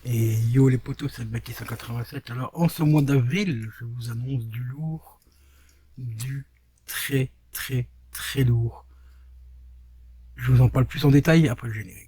Et yo les potos, c'est le Becky 187. Alors en ce mois d'avril, je vous annonce du lourd, du très très très lourd. Je vous en parle plus en détail après le générique.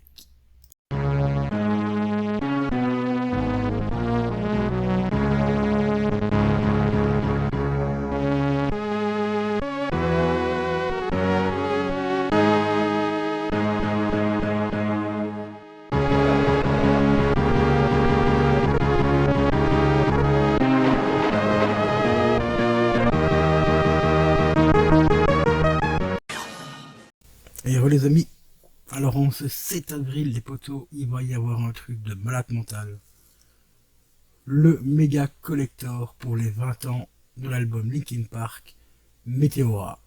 Et re les amis, alors en ce 7 avril les potos, il va y avoir un truc de malade mental. Le méga collector pour les 20 ans de l'album Linkin Park, Meteora.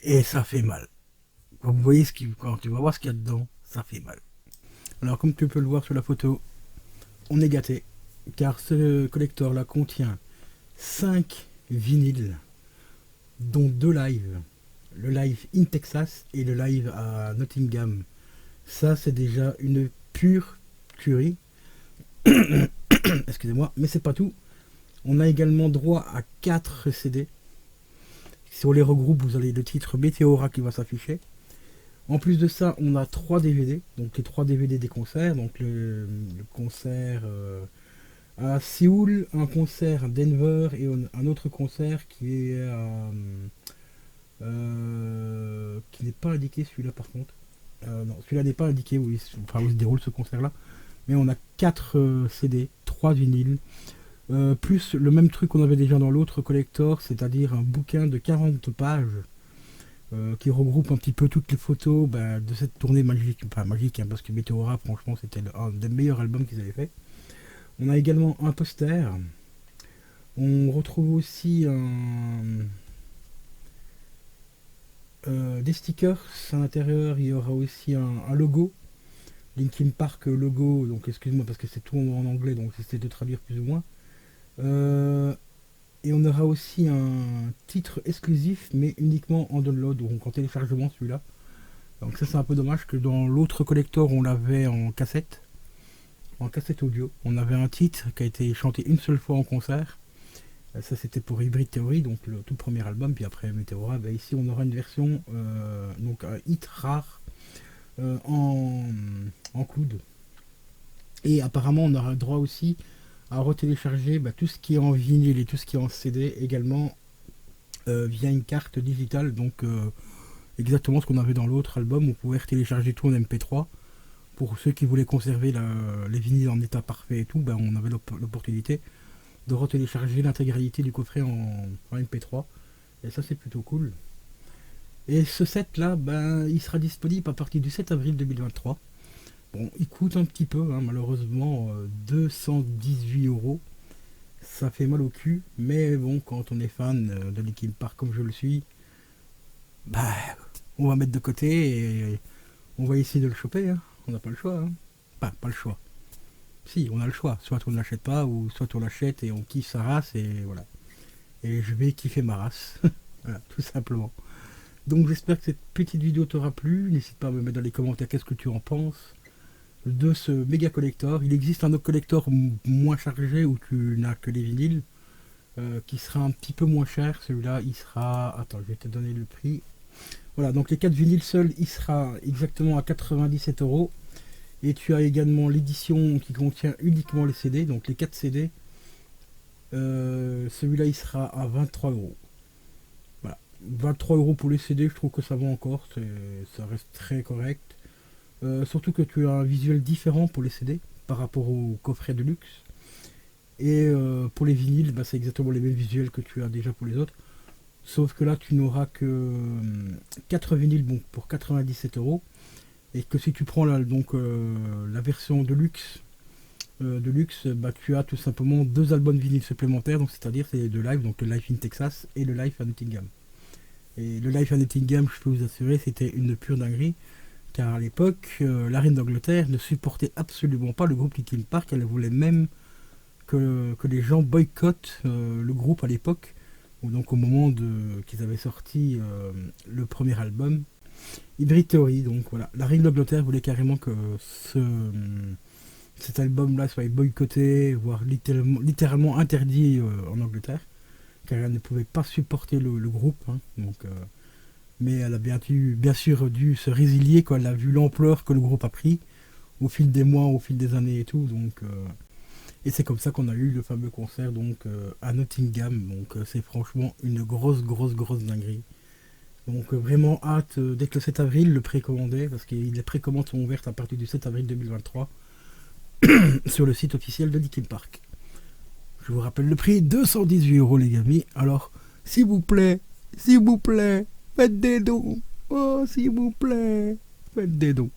Et ça fait mal. Quand vous voyez quand tu vas voir ce qu'il y a dedans, ça fait mal. Alors comme tu peux le voir sur la photo, on est gâté. Car ce collector là contient 5 vinyles, dont 2 lives. Le live in Texas et le live à Nottingham. Ça, c'est déjà une pure tuerie. Excusez-moi, mais c'est pas tout. On a également droit à 4 CD. Si on les regroupe, vous avez le titre Meteora qui va s'afficher. En plus de ça, on a 3 DVD. Donc les 3 DVD des concerts. Donc le concert à Séoul, un concert à Denver et un autre concert qui est qui n'est pas indiqué celui-là par contre. Non, celui-là n'est pas indiqué enfin, où se déroule ce concert-là. Mais on a 4 CD, 3 vinyles, plus le même truc qu'on avait déjà dans l'autre collector, c'est-à-dire un bouquin de 40 pages qui regroupe un petit peu toutes les photos de cette tournée magique, enfin magique, hein, parce que Meteora, franchement, c'était un des meilleurs albums qu'ils avaient fait. On a également un poster. On retrouve aussi des stickers à l'intérieur. Il y aura aussi un logo. Linkin Park logo. Donc excuse-moi parce que c'est tout en anglais, donc j'essaie de traduire plus ou moins. Et on aura aussi un titre exclusif, mais uniquement en download, donc en téléchargement celui-là. Donc ça c'est un peu dommage que dans l'autre collector on l'avait en cassette audio. On avait un titre qui a été chanté une seule fois en concert. Ça c'était pour Hybrid Theory, donc le tout premier album, puis après Meteora. Ici on aura une version, donc un hit rare en cloud. Et apparemment on aura le droit aussi à retélécharger tout ce qui est en vinyle et tout ce qui est en CD également via une carte digitale. Donc exactement ce qu'on avait dans l'autre album, on pouvait télécharger tout en MP3. Pour ceux qui voulaient conserver les vinyles en état parfait et tout, on avait l'opportunité de retélécharger l'intégralité du coffret en MP3. Et ça c'est plutôt cool. Et ce set là, il sera disponible à partir du 7 avril 2023. Bon, il coûte un petit peu, hein, malheureusement, 218 €. Ça fait mal au cul, mais bon, quand on est fan de Linkin Park comme je le suis, bah, on va mettre de côté et on va essayer de le choper. Hein. On n'a pas le choix. Hein. Enfin, pas le choix. Si, on a le choix. Soit on ne l'achète pas, ou soit on l'achète et on kiffe sa race, et voilà. Et je vais kiffer ma race. Voilà, tout simplement. Donc j'espère que cette petite vidéo t'aura plu. N'hésite pas à me mettre dans les commentaires qu'est-ce que tu en penses de ce méga collector. Il existe un autre collector moins chargé où tu n'as que les vinyles qui sera un petit peu moins cher. Celui-là, il sera... Attends, je vais te donner le prix. Voilà, donc les 4 vinyles seuls, il sera exactement à 97 €. Et tu as également l'édition qui contient uniquement les CD, donc les 4 CD. Celui-là, il sera à 23 €. Voilà, 23 € pour les CD, je trouve que ça va encore, ça reste très correct. Surtout que tu as un visuel différent pour les CD par rapport au coffret de luxe. Et pour les vinyles, c'est exactement les mêmes visuels que tu as déjà pour les autres. Sauf que là, tu n'auras que 4 vinyles pour 97 €. Et que si tu prends la version de luxe, tu as tout simplement 2 albums vinyles supplémentaires. Donc c'est-à-dire c'est les 2 lives, donc le live in Texas et le live à Nottingham. Et le live à Nottingham, je peux vous assurer, c'était une pure dinguerie. Car à l'époque, la reine d'Angleterre ne supportait absolument pas le groupe Linkin Park. Elle voulait même que les gens boycottent le groupe à l'époque. Donc au moment qu'ils avaient sorti le premier album, Hybrid Theory. Donc voilà, la reine d'Angleterre voulait carrément que cet album-là soit boycotté, voire littéralement interdit en Angleterre, car elle ne pouvait pas supporter le groupe. Hein. Donc, mais elle a bien sûr dû se résilier quand elle a vu l'ampleur que le groupe a pris au fil des mois, au fil des années et tout. Donc, et c'est comme ça qu'on a eu le fameux concert donc, à Nottingham. Donc c'est franchement une grosse dinguerie. Donc vraiment hâte, dès que le 7 avril, le précommander, parce que les précommandes sont ouvertes à partir du 7 avril 2023 sur le site officiel de Linkin Park. Je vous rappelle le prix, 218 € les amis. Alors, s'il vous plaît, faites des dons. Oh, s'il vous plaît, faites des dons.